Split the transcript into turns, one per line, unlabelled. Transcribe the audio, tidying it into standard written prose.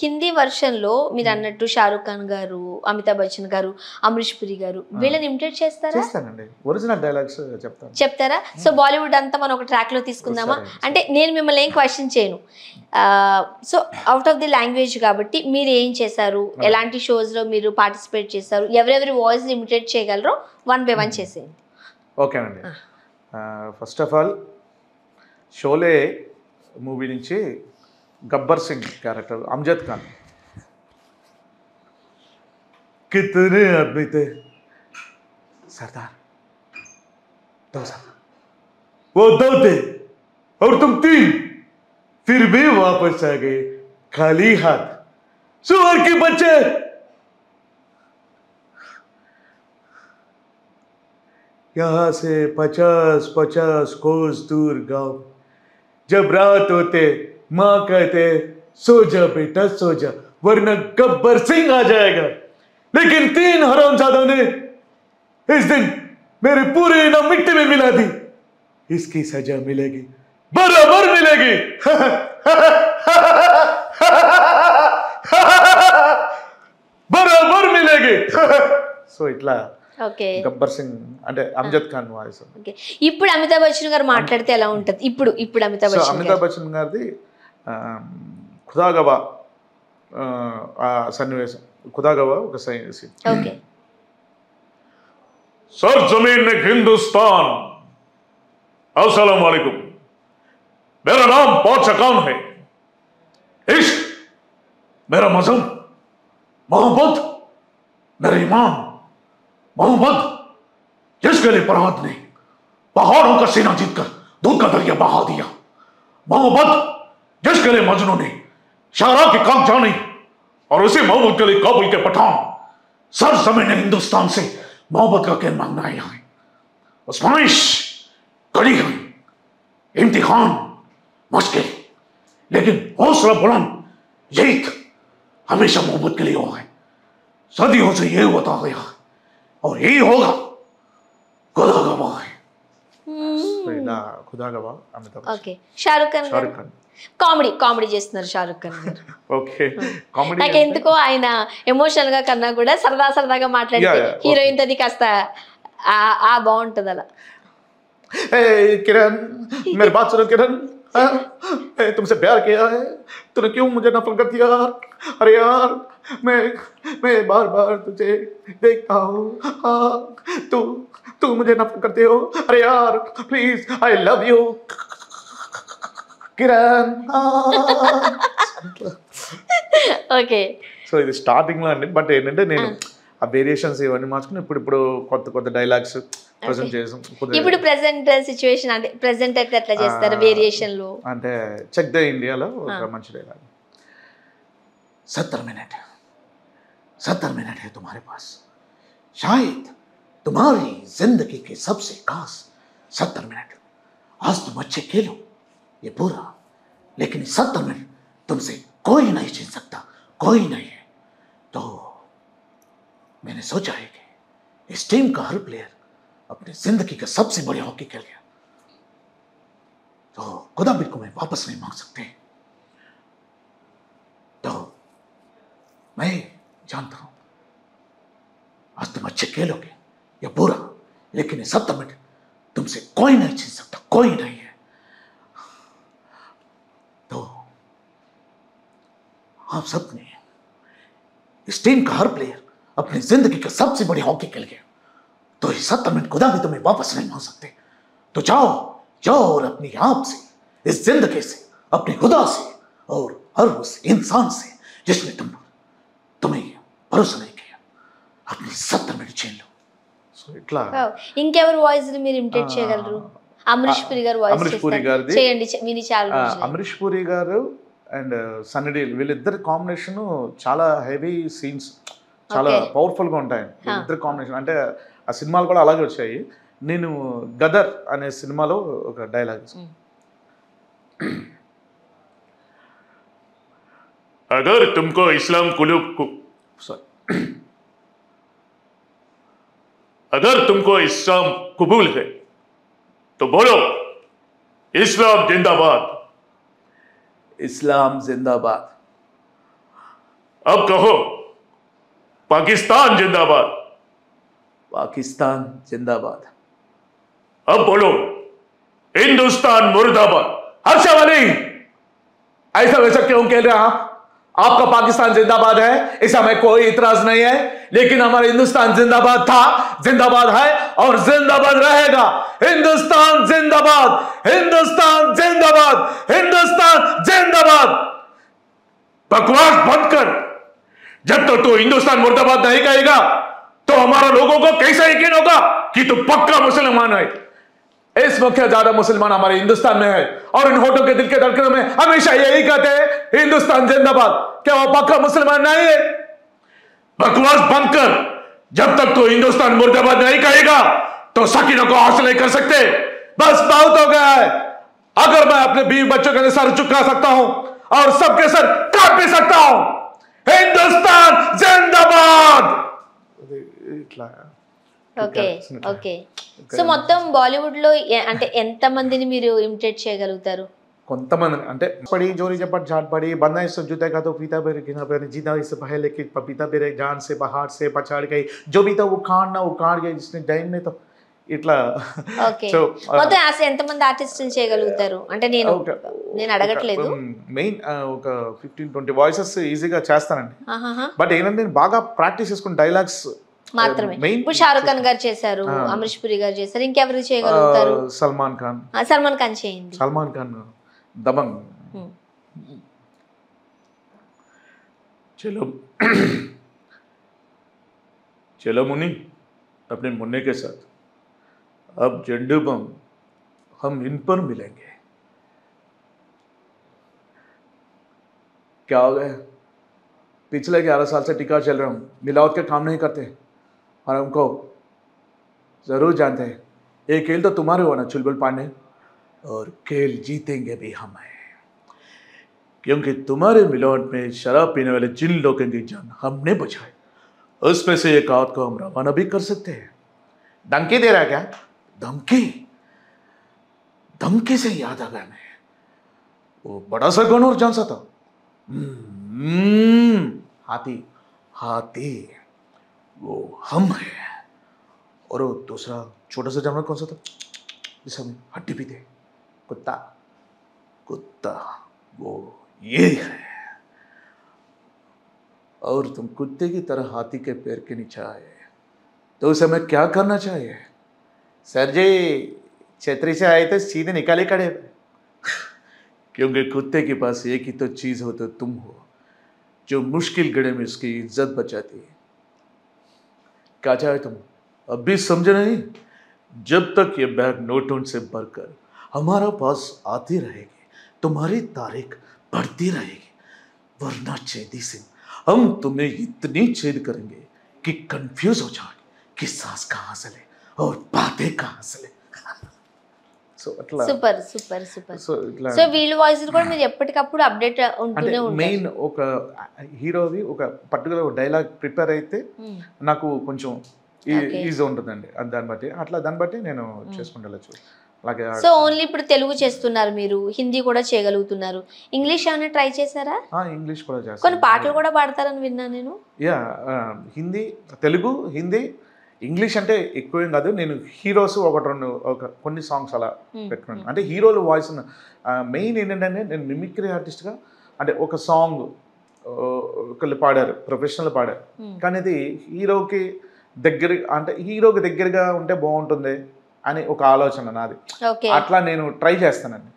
హిందీ వర్షన్‌లో మీరన్నట్టు 'షారుఖ్ ఖాన్' గారు, 'అమితాబ్ బచ్చన్' గారు, 'అమరీష్ పురి' గారు వీళ్ళని ఇమిటేట్ చేస్తారా?
చేస్తానండి. ఒరిజినల్ డైలాగ్స్ చెప్తాను.
చెప్తారా? సో బాలీవుడ్ అంతా మనం ఒక ట్రాక్‌లో తీసుకుందామా? అంటే నేను మిమ్మల్ని ఏం క్వెషన్ చేయను. So out of the language కాబట్టి మీరు ఏం చేశారు? ఎలాంటి షోస్‌లో మీరు పార్టిసిపేట్ చేశారు? ఎవరెవరి వాయిస్‌ని ఇమిటేట్ చేయగలరో వన్ బై వన్ చేసేయండి.
ఓకేనండి. First of all Sholay movie నుంచి गब्बर सिंह कैरेक्टर अमजद खान कितने आदमी थे सरदार? 2 सरदार, वो 2 थे और तुम 3, फिर भी वापस आ गए खाली हाथ सुअर के बच्चे। यहां से 50-50 कोस दूर गांव, जब रात होते माँ कहते सो जा बेटा सो जा वरना गब्बर सिंह आ जाएगा। लेकिन 3 हरामजादों ने इस दिन मेरे पूरे इनाम मिट्टी में मिला दी। इसकी सजा मिलेगी, बराबर मिलेगी। बराबर मिलेगी। సో ఇట్లా
ఓకే.
గబ్బర్ సింగ్ అంటే అమ్జద్ ఖాన్ వాయిస్.
ఓకే. ఇప్పుడు అమితాబ్ బచ్చన్ గారు మాట్లాడితే ఎలా ఉంటది? ఇప్పుడు అమితాబ్ బచ్చన్
అమితాబ్ బచ్చన్ గారిది ఖుదాగవా సన్నివేశం. ఖుదాగవా ఒక సీన్.
ఓకే.
सर जमीन हिंदुस्तान, अस्सलाम वालेकुम, मेरा नाम बादशाह खान है। इश्क मेरा मजहब, मोहब्बत मेरा ईमान, मोहब्बत जिसके लिए फरहाद ने पहाड़ों का सीना जीतकर दूध का दरिया बहा दिया, मोहब्बत जिसके लिए मजनू ने शारा की काक जानी और उसी मोहब्बत के लिए काबुल के पठान सर जमीन हिंदुस्तान से मोहब्बत का क्या मांगना आया है। आजमाइश कड़ी हुई, इम्तिहान मुश्किल, लेकिन हौसला बुलंद, जीत हमेशा मोहब्बत के लिए हुआ है। सदियों से ये होता गया है और यही होगा। खुदा गवाह है। खुदा गवाह अमिताभ।
ఓకే. షారుఖ్ ఖాన్ కామెడీ చేస్తున్నారు షారుఖ్ ఖాన్ గారు.
ఓకే. కామెడీ
నాకు ఎందుకో ఆయన ఎమోషనల్ గా కన్నా కూడా సరదాగా మాట్లాడితే హీరోయిన్ తది కాస్త ఆ బాగుంటది అలా.
किरण मेरी बात सुनो किरण, तुमसे प्यार किया है, तूने क्यों मुझे नफरत कर दिया यार? अरे यार मैं बार बार तुझे देखता हूँ, तू मुझे नफरत करते हो। अरे यार please I love you Kiran.
Okay.
So ఇది స్టార్టింగ్ లో అండి, బట్ ఏంటంటే నేను ఆ వేరియేషన్స్ ఇవన్నీ మార్చుకుని ఇప్పుడు కొత్త డైలాగ్స్ ప్రెజెంట్ చేసాం.
ఇప్పుడు ప్రెజెంట్ సిచువేషన్ అంటే ప్రెజెంట్ అయితే ఎట్లా చేస్తారు వేరియేషన్ లో?
అంటే చెక్ ద ఇండియాలో ఒక మంచి డైలాగ్, 70 मिनट है तुम्हारे पास, शायद तुम्हारी जिंदगी के सबसे खास 70 मिनट। आज तुम अच्छे खेलो ये पूरा, लेकिन 70 मिनट तुमसे कोई नहीं छीन सकता, कोई नहीं है। तो मैंने सोचा है कि इस टीम का हर प्लेयर अपनी जिंदगी का सबसे बड़ी हॉकी खेल गया, तो खुदा भी को मैं वापस नहीं मांग सकते। तो मैं जानता हूं आज तुम अच्छे खेलोगे या बुरा, लेकिन 70 मिनट तुमसे कोई नहीं छीन सकता, कोई नहीं है। तो आप सबने इस टीम का हर प्लेयर अपनी जिंदगी का सबसे बड़ी हॉकी खेल गया, तो ये 70 मिनट खुदा भी तुम्हें वापस नहीं मांग सकते। तो जाओ और अपनी आप से, इस जिंदगी से, अपने खुदा से और हर उस इंसान से जिसने तुम्हें भरोसा नहीं किया, अपनी 70 मिनट छीन लो। సో ఇట్లా
ఇంకెవరు వాయిస్ మీరు ఇమిటేట్ చేయగలరు? అమరీష్ పురి గారు వాయిస్ చేయండి, విని చాలా రోజులు.
అమరీష్ పురి గారు అండ్ సన్నీ డీల్ వీళ్ళిద్దరి కాంబినేషన్ చాలా హెవీ సీన్స్, చాలా పవర్ఫుల్ గా ఉంటాయి వీళ్ళిద్దరి కాంబినేషన్. అంటే ఆ సినిమాలు కూడా అలాగే వచ్చాయి. నేను గదర్ అనే సినిమాలో ఒక డైలాగ్, अगर तुमको इस्लाम अगर तुमको इस्लाम कबूल है तो बोलो इस्लाम जिंदाबाद, इस्लाम जिंदाबाद। अब कहो पाकिस्तान जिंदाबाद।
पाकिस्तान जिंदाबाद।
अब बोलो हिंदुस्तान मुर्दाबाद।
हर्षा वाली, ऐसा वैसा क्यों कह रहे हैं आप? आपका पाकिस्तान जिंदाबाद है, इस हमें कोई इतराज नहीं है, लेकिन हमारा हिंदुस्तान जिंदाबाद था, जिंदाबाद है और जिंदाबाद रहेगा। हिंदुस्तान जिंदाबाद, हिंदुस्तान जिंदाबाद, हिंदुस्तान जिंदाबाद।
बकवास बंद कर। जब तक तो हिंदुस्तान मुर्दाबाद नहीं कहेगा तो हमारा लोगों को कैसे यकीन होगा कि तू पक्का मुसलमान है।
इस मुख्य ज्यादा मुसलमान हमारे हिंदुस्तान में है और इन होठों के दिल के धड़कनों में हमेशा यही कहते हैं हिंदुस्तान जिंदाबाद। क्या वो पक्का मुसलमान नहीं है?
बकवास बंद कर। जब तक तो हिंदुस्तान मुर्दाबाद नहीं कहेगा तो सकीना को हासिल नहीं कर सकते।
बस बहुत हो गया है। अगर मैं अपने बीवी बच्चों के सर झुका सकता हूं और सबके सर काट भी सकता हूं। हिंदुस्तान जिंदाबाद।
ఓకే ఓకే సో మొత్తం బాలీవుడ్ లో అంటే ఎంత మందిని మీరు ఇమిటేట్ చేయగలుగుతారు?
కొంతమంది అంటే पड़ी जोरी झपट झाट पड़ी बंदा इस जूते का तो पीता बेरे गिना बेरे जीता इससे पहले कि पपीता बेरे जान से बाहर से पछाड़ गई जो भी था वो उखाड़ गई जिसने टाइम में तो ఇట్లా
ఓకే మొత్తం ఎంత మంది ఆర్టిస్టులు చేయగలుగుతారు అంటే నేను అడగట్లేదు.
మెయిన్ ఒక 15-20 వాయిసెస్ ఈజీగా చేస్తానండి. బట్ ఏంటంటే నేను బాగా ప్రాక్టీస్ చేసుకున్న డైలాగ్స్
మాత్రమే. ఇప్పుడు షారుఖ్ ఖాన్ గారు చేశారు, అమరీష్ పురి గారు చేశారు, ఇంకెవరు చేయగలుగుతారు?
సల్మాన్ ఖాన్
చేయండి.
సల్మాన్ ఖాన్ दबंग।
चलो चलो मुन्नी अपने मुन्ने के साथ अब झंडू बम हम इन पर मिलेंगे।
क्या हो गया? पिछले 11 साल से टिका चल रहा हूँ, मिलावट के काम नहीं करते और हमको जरूर जानते हैं। ये खेल तो तुम्हारे हो ना चुलबुल पांडे, और खेल जीतेंगे भी हम हैं, क्योंकि तुम्हारे मिलावट में शराब पीने वाले जिन लोगों की जान हमने बचाई उसमें से एक आध को हम रवाना भी कर सकते हैं। धमकी दे रहा है क्या? धमकी से याद आ गया मैं, वो बड़ा सा गन और जान सा था, हाथी वो हम है। और वो दूसरा छोटा सा जानवर कौन सा था जिसे हम हड्डी भी थे? कुत्ता वो ये है। और तुम कुत्ते की तरह हाथी के पैर के नीचे आए तो उसे हमें क्या करना चाहिए? सर जी छतरी से आए तो सीधे निकाले खड़े, क्योंकि कुत्ते के पास एक ही तो चीज हो तो तुम हो, जो मुश्किल घड़े में उसकी इज्जत बचाती है। क्या चाहे तुम? अब भी समझे नहीं? जब तक ये बैग नोटों से भरकर हमारा पास आती रहेगी तुम्हारी तारीख बढ़ती रहेगी, वरना चेदी से हम तुम्हें इतनी छेद करेंगे कि कंफ्यूज हो जाओगे कि सांस कहाँ से ले और बातें कहाँ से ले।
Super super super. సో వీళ్ళ వాయిస్ కూడా మీరు ఎప్పటికప్పుడు అప్డేట్ ఉంటూనే ఉంటారు.
మెయిన్ ఒక హీరోది ఒక పర్టికులర్ డైలాగ్ ప్రిపేర్ అయితే నాకు కొంచెం ఈజీ ఉంటుందండి. దాన్ని బట్టి నేను చేసుకుంటూ.
సో ఓన్లీ ఇప్పుడు తెలుగు చేస్తున్నారు మీరు, హిందీ కూడా చేయగలుగుతున్నారు, ఇంగ్లీష్ ఏమైనా ట్రై చేశారా?
ఇంగ్లీష్ కూడా చేస్తాను.
కొన్ని పాటలు కూడా పాడతారని విన్నా నేను.
హిందీ, తెలుగు, హిందీ, ఇంగ్లీష్ అంటే ఎక్కువేం కాదు. నేను హీరోస్ కొన్ని సాంగ్స్ అలా పెట్టుకున్నాను. అంటే హీరోల వాయిస్ మెయిన్ ఏంటంటే నేను మిమిక్రీ ఆర్టిస్ట్గా అంటే ఒక సాంగ్ ఒకళ్ళు పాడారు, ప్రొఫెషనల్ పాడారు, కానీ అది హీరోకి దగ్గరగా ఉంటే బాగుంటుంది అని ఒక ఆలోచన నాది. అట్లా నేను ట్రై చేస్తానండి.